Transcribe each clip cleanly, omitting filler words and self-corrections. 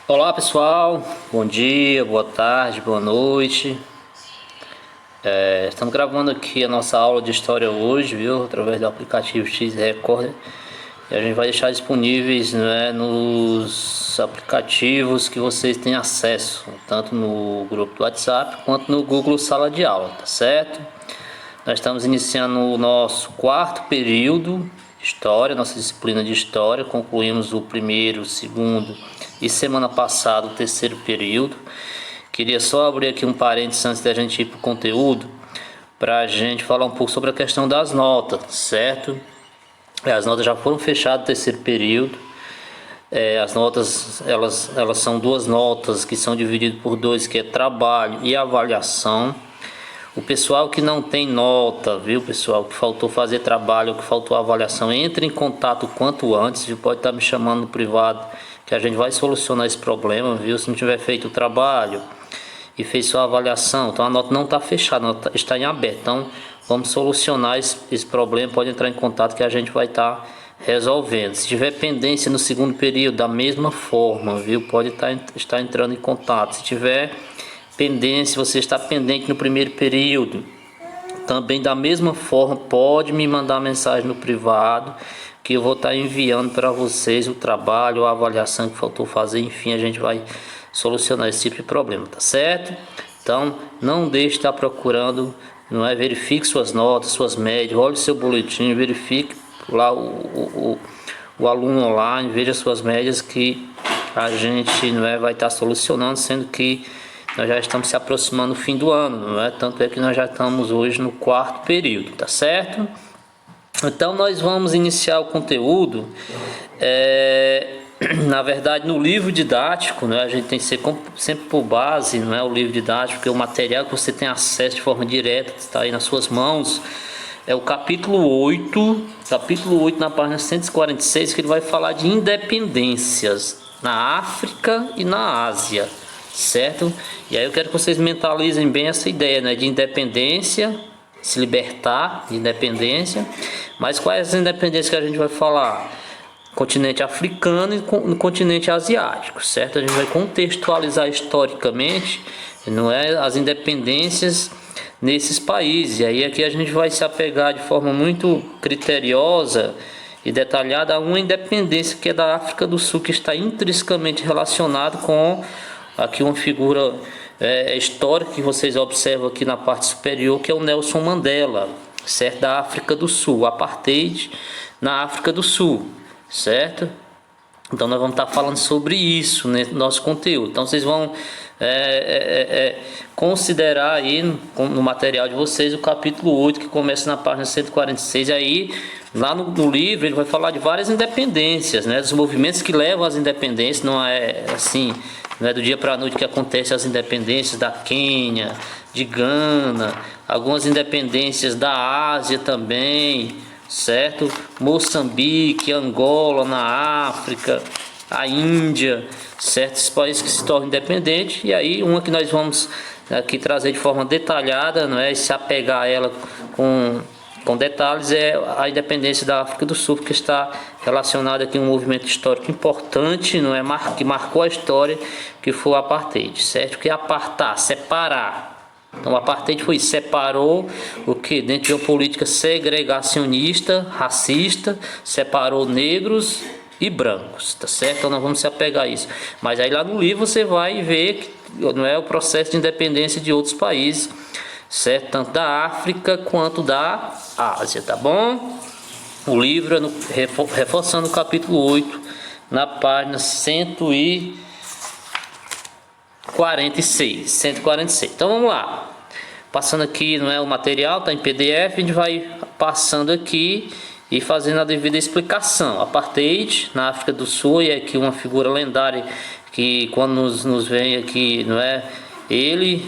Olá pessoal, bom dia, boa tarde, boa noite. Estamos gravando aqui a nossa aula de história hoje, viu? Através do aplicativo X Record. E a gente vai deixar disponíveis, né, nos aplicativos que vocês têm acesso, tanto no grupo do WhatsApp quanto no Google Sala de Aula, tá certo? Nós estamos iniciando o nosso quarto período de História, nossa disciplina de História. Concluímos o primeiro, o segundo e semana passada o terceiro período. Queria só abrir aqui um parênteses antes da gente ir para o conteúdo, para a gente falar um pouco sobre a questão das notas, certo? As notas já foram fechadas no terceiro período. As notas, elas são duas notas que são divididas por dois, que é trabalho e avaliação. O pessoal que não tem nota, viu, pessoal, que faltou fazer trabalho, que faltou avaliação, entre em contato o quanto antes, viu? Pode estar me chamando no privado, que a gente vai solucionar esse problema, viu? Se não tiver feito o trabalho e fez sua avaliação, então a nota não está fechada, a nota está em aberto. Então vamos solucionar esse problema. Pode entrar em contato que a gente vai estar resolvendo. Se tiver pendência no segundo período, da mesma forma, viu? Pode estar entrando em contato. Se tiver pendência, você está pendente no primeiro período, também da mesma forma, pode me mandar mensagem no privado, que eu vou estar enviando para vocês o trabalho, a avaliação que faltou fazer. Enfim, a gente vai solucionar esse tipo de problema, tá certo? Então, não deixe de estar procurando, não é? Verifique suas notas, suas médias, olhe seu boletim, verifique lá o aluno online, veja suas médias, que a gente, não é, vai estar solucionando, sendo que nós já estamos se aproximando do fim do ano, não é? Tanto é que nós já estamos hoje no quarto período, tá certo? Então nós vamos iniciar o conteúdo. Na verdade, no livro didático, né, a gente tem que ser sempre por base, não é, o livro didático, que é o material que você tem acesso de forma direta, está aí nas suas mãos. É o capítulo 8 na página 146, que ele vai falar de independências na África e na Ásia, certo? E aí eu quero que vocês mentalizem bem essa ideia, né, de independência, se libertar de independência. Mas quais as independências que a gente vai falar? Continente africano e no continente asiático, certo? A gente vai contextualizar historicamente, não é, as independências nesses países. E aí aqui a gente vai se apegar de forma muito criteriosa e detalhada a uma independência que é da África do Sul, que está intrinsecamente relacionada com aqui uma figura histórica que vocês observam aqui na parte superior, que é o Nelson Mandela, certo? Da África do Sul, apartheid na África do Sul, certo? Então nós vamos estar falando sobre isso no nosso conteúdo. Então vocês vão considerar aí no material de vocês o capítulo 8, que começa na página 146. Aí lá no livro ele vai falar de várias independências, né? Dos movimentos que levam às independências. Não é assim, não é do dia para a noite que acontecem as independências da Quênia, de Gana, algumas independências da Ásia também, certo? Moçambique, Angola na África, a Índia, certo? Esses países que se tornam independentes. E aí uma que nós vamos aqui trazer de forma detalhada, não é? E se apegar a ela com detalhes, é a independência da África do Sul, que está relacionada aqui a um movimento histórico importante, não é, que marcou a história, que foi o apartheid, certo? Que é apartar, separar. Então o apartheid foi isso, separou o que? Dentro de uma política segregacionista, racista, separou negros e brancos, tá certo? Então nós vamos se apegar a isso. Mas aí lá no livro você vai ver que não é o processo de independência de outros países, certo? Tanto da África quanto da Ásia, tá bom? O livro é reforçando o capítulo 8, na página 146. Então vamos lá. Passando aqui, não é, o material está em PDF, a gente vai passando aqui e fazendo a devida explicação. Apartheid na África do Sul, e aqui uma figura lendária que quando nos vem aqui, não é, ele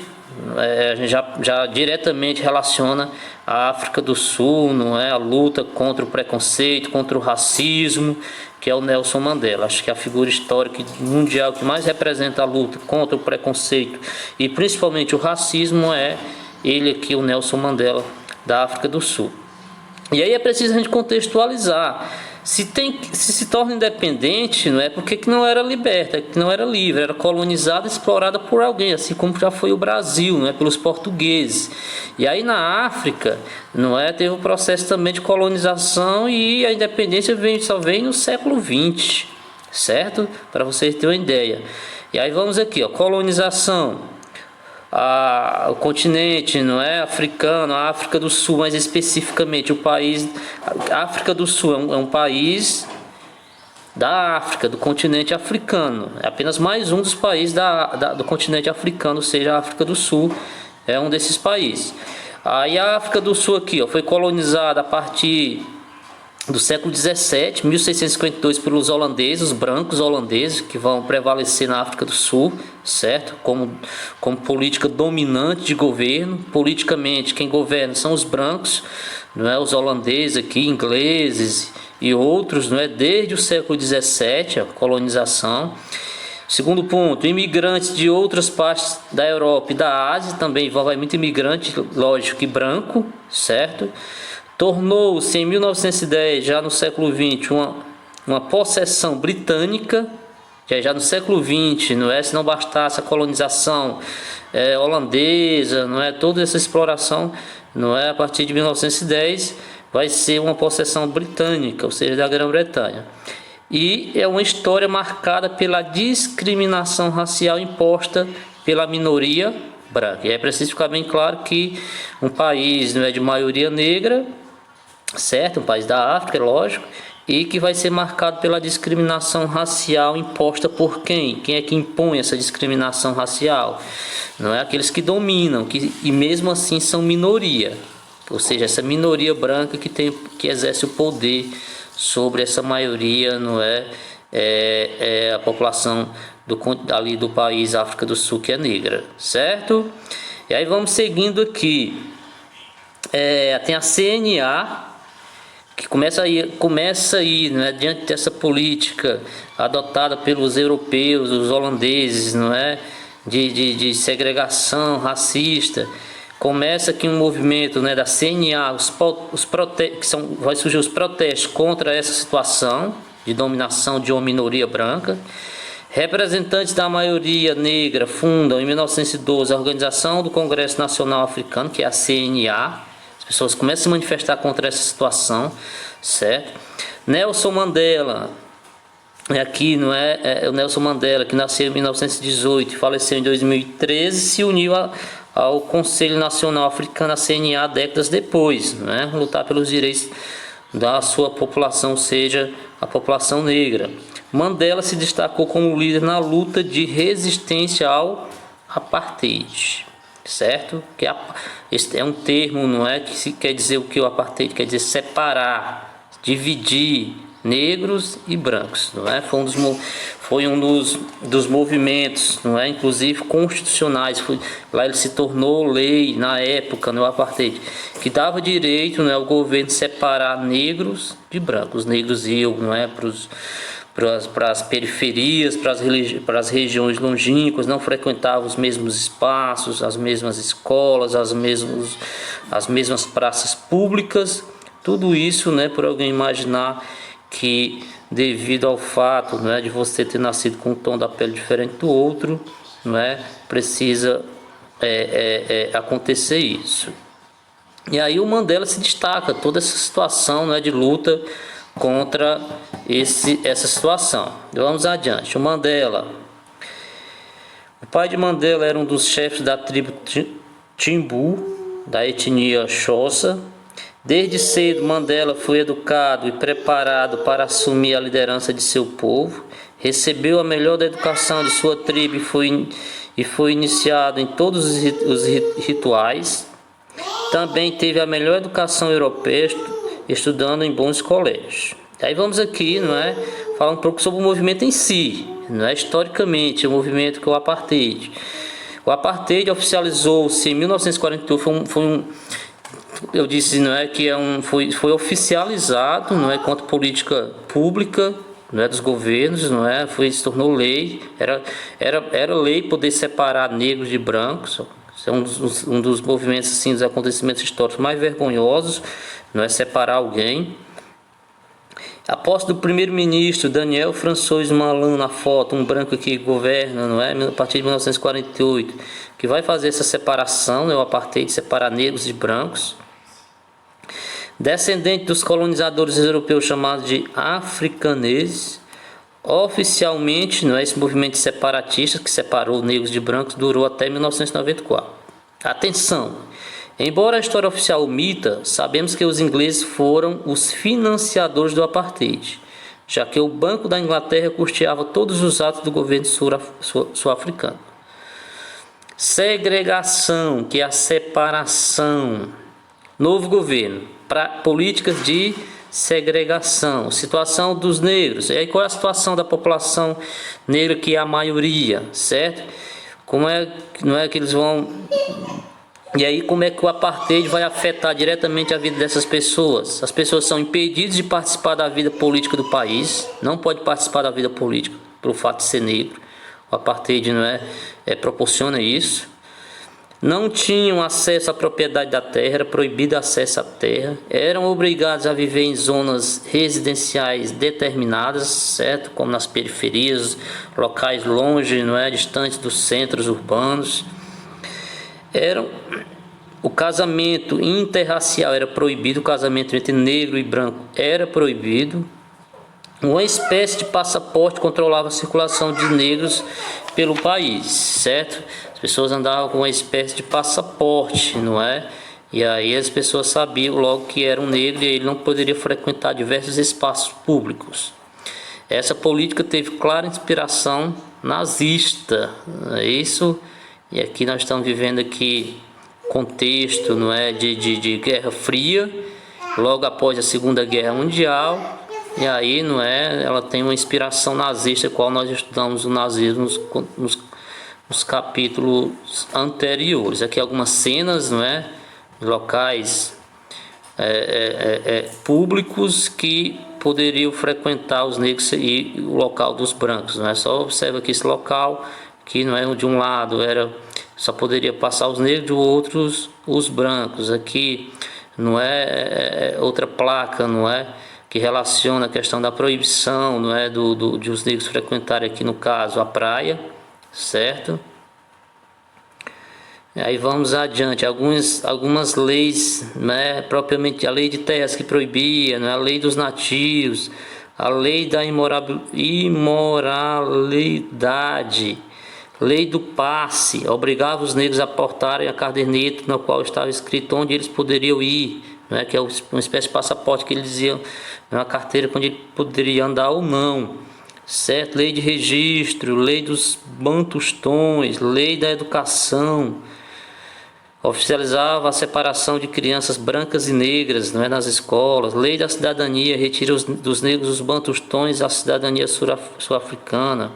a gente já diretamente relaciona a África do Sul, não é, a luta contra o preconceito, contra o racismo, que é o Nelson Mandela. Acho que é a figura histórica mundial que mais representa a luta contra o preconceito e principalmente o racismo é ele aqui, o Nelson Mandela, da África do Sul. E aí é preciso a gente contextualizar, se torna independente, não é porque que não era liberta, que não era livre, era colonizada, explorada por alguém, assim como já foi o Brasil, não é, pelos portugueses. E aí na África, não é, teve um processo também de colonização e a independência só vem no século XX, certo? Para vocês terem uma ideia. E aí vamos aqui, ó, colonização. O continente, não é, africano, a África do Sul, mais especificamente o país, a África do Sul é um país da África, do continente africano, é apenas mais um dos países do continente africano, ou seja, a África do Sul é um desses países. Aí a África do Sul aqui, ó, foi colonizada a partir do século 17, 1652, pelos holandeses, os brancos holandeses, que vão prevalecer na África do Sul, certo? Como política dominante de governo. Politicamente, quem governa são os brancos, não é? Os holandeses aqui, ingleses e outros, não é? Desde o século 17, a colonização. Segundo ponto, imigrantes de outras partes da Europa e da Ásia, também vai muito imigrante, lógico que branco, certo? Tornou-se em 1910, já no século XX, uma possessão britânica, já no século XX, não é? Se não bastasse a colonização holandesa, não é? Toda essa exploração, não é? A partir de 1910 vai ser uma possessão britânica, ou seja, da Grã-Bretanha. E é uma história marcada pela discriminação racial imposta pela minoria branca. E é preciso ficar bem claro que um país, não é, de maioria negra, certo? Um país da África, lógico, e que vai ser marcado pela discriminação racial imposta por quem? Quem é que impõe essa discriminação racial? Não é aqueles que dominam, e mesmo assim são minoria, ou seja, essa minoria branca que exerce o poder sobre essa maioria, não é? A população ali do país África do Sul, que é negra, certo? E aí vamos seguindo aqui. Tem a CNA, que começa aí, né, diante dessa política adotada pelos europeus, os holandeses, não é, de segregação racista. Começa aqui um movimento, né, da CNA, vai surgir os protestos contra essa situação de dominação de uma minoria branca. Representantes da maioria negra fundam em 1912 a Organização do Congresso Nacional Africano, que é a CNA. As pessoas começam a se manifestar contra essa situação, certo? Nelson Mandela, aqui, não é? O Nelson Mandela, que nasceu em 1918 e faleceu em 2013, se uniu ao Conselho Nacional Africano, a CNA, décadas depois, não é? Lutar pelos direitos da sua população, ou seja, a população negra. Mandela se destacou como líder na luta de resistência ao apartheid, certo? Esse é um termo, não é, que se quer dizer o que o apartheid quer dizer: separar, dividir negros e brancos, não é? Foi um dos movimentos, não é, inclusive constitucionais. Lá ele se tornou lei na época, no apartheid, que dava direito, não é, ao governo separar negros de brancos. Os negros iam, não é, para as periferias, para as regiões longínquas, não frequentavam os mesmos espaços, as mesmas escolas, as mesmas praças públicas. Tudo isso, né, por alguém imaginar que, devido ao fato, não é, de você ter nascido com um tom da pele diferente do outro, não é, precisa acontecer isso. E aí o Mandela se destaca toda essa situação, não é, de luta contra essa situação. Vamos adiante. O pai de Mandela era um dos chefes da tribo Timbu, da etnia Xhosa. Desde cedo, Mandela foi educado e preparado para assumir a liderança de seu povo. Recebeu a melhor da educação de sua tribo e foi iniciado em todos os rituais. Também teve a melhor educação europeia, estudando em bons colégios. Aí vamos aqui, não é, falar um pouco sobre o movimento em si, não é, historicamente, o movimento que é o apartheid. O apartheid oficializou-se em 1942, eu disse, não é, que foi oficializado, não é, enquanto política pública, não é, dos governos, não é, se tornou lei. Era lei poder separar negros de brancos. Isso é um dos movimentos, assim, dos acontecimentos históricos mais vergonhosos, não é, separar alguém. A posse do primeiro-ministro Daniel François Malan na foto, um branco que governa, não é? A partir de 1948, que vai fazer essa separação, né? O apartheid, separar negros de brancos. Descendente dos colonizadores europeus chamados de africaneses. Oficialmente, não é? Esse movimento separatista que separou negros de brancos durou até 1994. Atenção! Embora a história oficial omita, sabemos que os ingleses foram os financiadores do apartheid, já que o Banco da Inglaterra custeava todos os atos do governo sul-africano. Segregação, que é a separação. Novo governo, políticas de segregação, situação dos negros. E aí qual é a situação da população negra, que é a maioria, certo? Como não é que eles vão... E aí como é que o apartheid vai afetar diretamente a vida dessas pessoas? As pessoas são impedidas de participar da vida política do país, não pode participar da vida política pelo fato de ser negro. O apartheid proporciona isso. Não tinham acesso à propriedade da terra, era proibido acesso à terra. Eram obrigados a viver em zonas residenciais determinadas, certo? Como nas periferias, locais longe, distantes dos centros urbanos. O casamento interracial era proibido, o casamento entre negro e branco era proibido. Uma espécie de passaporte controlava a circulação de negros pelo país, certo? As pessoas andavam com uma espécie de passaporte, não é? E aí as pessoas sabiam logo que era um negro e ele não poderia frequentar diversos espaços públicos. Essa política teve clara inspiração nazista, não é isso? E aqui nós estamos vivendo contexto, não é, de Guerra Fria, logo após a Segunda Guerra Mundial, e aí, não é, ela tem uma inspiração nazista, qual nós estudamos o nazismo nos capítulos anteriores. Aqui algumas cenas, não é, locais públicos que poderiam frequentar os negros e o local dos brancos, não é? Só observa que esse local que não é de um lado só poderia passar os negros, de outros os brancos. Aqui não é outra placa, não é, que relaciona a questão da proibição, não é, de os negros frequentarem, aqui no caso a praia, certo? Aí vamos adiante, algumas leis, né, propriamente a lei de terras que proibia, né, a lei dos nativos, a lei da imoralidade, lei do passe, obrigava os negros a portarem a caderneta na qual estava escrito onde eles poderiam ir, né, que é uma espécie de passaporte que eles diziam, uma carteira onde ele poderia andar ou não, certo? Lei de registro, lei dos bantustões, lei da educação, oficializava a separação de crianças brancas e negras, não é, nas escolas. Lei da cidadania, retira dos negros os bantustões a cidadania sul-africana.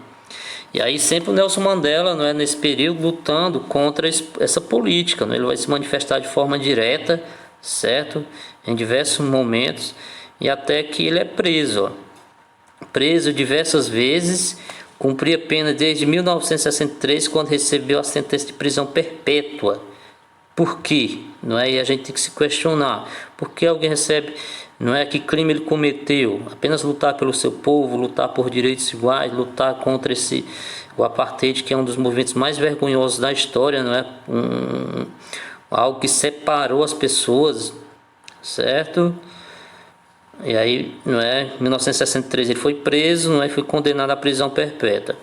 E aí sempre o Nelson Mandela, não é, nesse período, lutando contra essa política, não é? Ele vai se manifestar de forma direta, certo, em diversos momentos, e até que ele é preso, preso diversas vezes, cumpria pena desde 1963, quando recebeu a sentença de prisão perpétua. Por quê? Não é? E a gente tem que se questionar. Por que alguém recebe? Não é? Que crime ele cometeu? Apenas lutar pelo seu povo, lutar por direitos iguais, lutar contra o apartheid, que é um dos movimentos mais vergonhosos da história, não é? Algo que separou as pessoas, certo? E aí, não é? Em 1963 ele foi preso, não é? Foi condenado à prisão perpétua.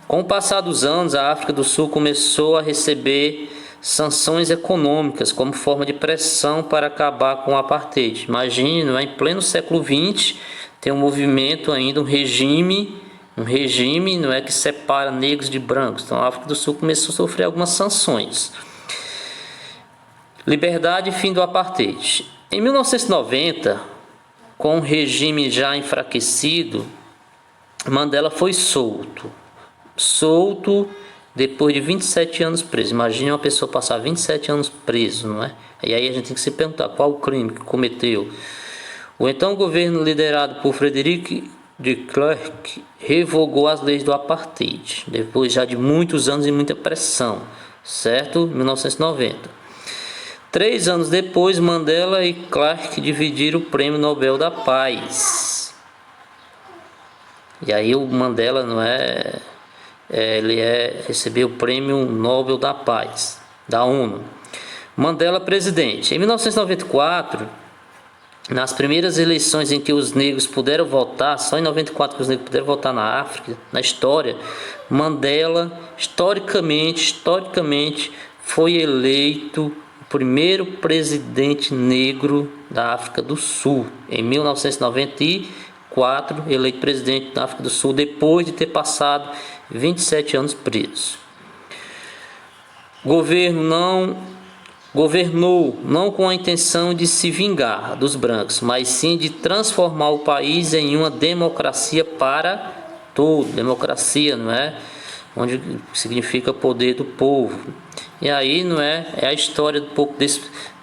Com o passar dos anos, a África do Sul começou a receber sanções econômicas como forma de pressão para acabar com o apartheid. Imagine, não é? Em pleno século XX, tem um movimento ainda, um regime, não é, que separa negros de brancos. Então a África do Sul começou a sofrer algumas sanções. Liberdade e fim do apartheid. Em 1990, com o regime já enfraquecido, Mandela foi solto depois de 27 anos preso. Imagine uma pessoa passar 27 anos preso, não é? E aí a gente tem que se perguntar qual o crime que cometeu. O então governo liderado por Frederick de Klerk revogou as leis do apartheid, depois já de muitos anos e muita pressão, certo? 1990. 3 anos depois, Mandela e Clark dividiram o Prêmio Nobel da Paz. E aí o Mandela recebeu o Prêmio Nobel da Paz da ONU. Mandela presidente. Em 1994, nas primeiras eleições em que os negros puderam votar, só em 94 que os negros puderam votar na África, na história, Mandela, historicamente, foi eleito o primeiro presidente negro da África do Sul. Em 1994, eleito presidente da África do Sul, depois de ter passado 27 anos preso. Governou não com a intenção de se vingar dos brancos, mas sim de transformar o país em uma democracia para todos. Democracia, não é? Onde significa poder do povo. E aí, não é? É a história um pouco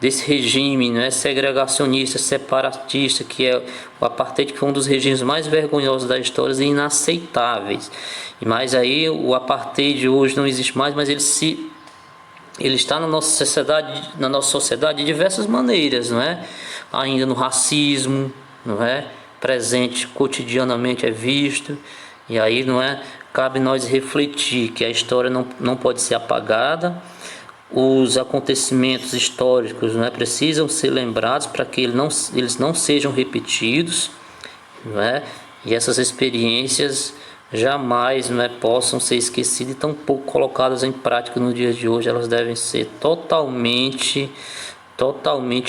desse regime, não é? Segregacionista, separatista, que é o apartheid, que foi um dos regimes mais vergonhosos da história e inaceitáveis. Mas aí o apartheid hoje não existe mais, mas ele está na nossa sociedade de diversas maneiras, não é? Ainda no racismo, não é? Presente cotidianamente é visto. E aí, não é? Cabe nós refletir que a história não pode ser apagada. Os acontecimentos históricos, não é? Precisam ser lembrados para que eles não sejam repetidos, não é? E essas experiências jamais, não é, possam ser esquecidas e tão pouco colocadas em prática no dia de hoje. Elas devem ser totalmente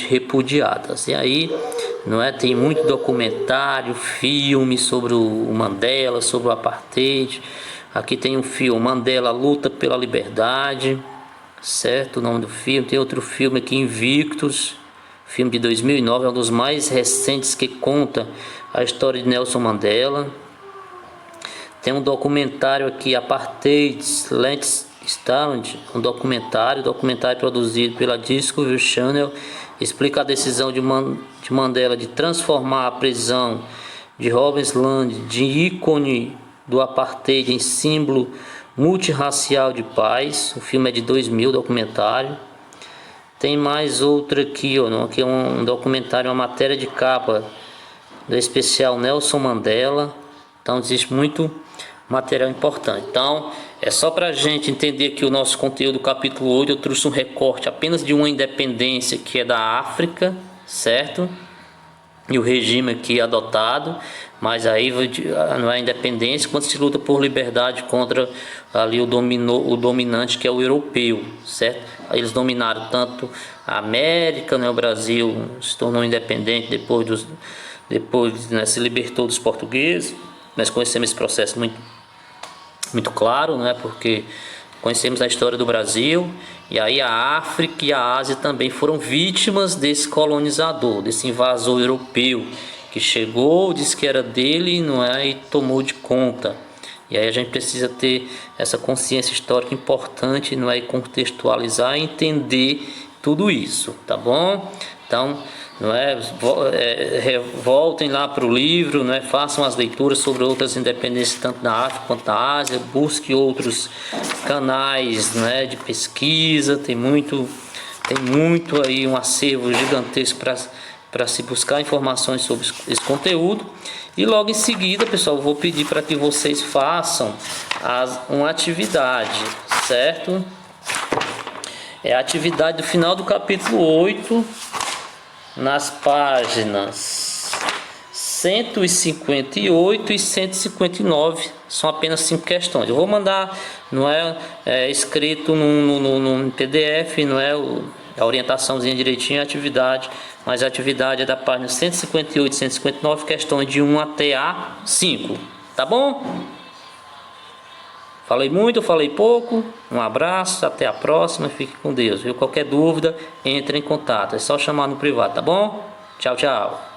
repudiadas. E aí, não é, tem muito documentário, filme sobre o Mandela, sobre o apartheid. Aqui tem um filme, Mandela Luta pela Liberdade, certo? O nome do filme. Tem outro filme aqui, Invictus, filme de 2009, é um dos mais recentes, que conta a história de Nelson Mandela. Tem um documentário aqui, Apartheid Land Stand, um documentário produzido pela Discovery Channel, explica a decisão de Mandela de transformar a prisão de Robben Island de ícone do apartheid em símbolo multirracial de paz. O filme é de 2000, documentário. Tem mais outro aqui, aqui é um documentário, uma matéria de capa do especial Nelson Mandela. Então existe muito material importante. Então é só para a gente entender que o nosso conteúdo, capítulo 8, eu trouxe um recorte apenas de uma independência que é da África, certo? E o regime aqui adotado, mas aí não é independência quando se luta por liberdade contra ali o dominante, que é o europeu, certo? Eles dominaram tanto a América, né? O Brasil se tornou independente depois né, se libertou dos portugueses. Nós conhecemos esse processo muito claro, né? Porque conhecemos a história do Brasil, e aí a África e a Ásia também foram vítimas desse colonizador, desse invasor europeu, que chegou, disse que era dele, não é, e tomou de conta. E aí a gente precisa ter essa consciência histórica importante, não é, e contextualizar e entender tudo isso, tá bom? Então, não é, voltem lá para o livro, não é, façam as leituras sobre outras independências tanto na África quanto na Ásia, busque outros canais, não é, de pesquisa. Tem muito aí um acervo gigantesco para se buscar informações sobre esse conteúdo. E logo em seguida, pessoal, eu vou pedir para que vocês façam uma atividade, certo? É a atividade do final do capítulo 8, nas páginas 158 e 159, são apenas 5 questões. Eu vou mandar, não é escrito no PDF, não é a orientaçãozinha direitinho, a atividade, mas a atividade é da página 158 e 159, questões de 1 até a 5, tá bom? Falei muito, falei pouco. Um abraço, até a próxima, fique com Deus, viu? Qualquer dúvida, entre em contato, é só chamar no privado, tá bom? Tchau, tchau.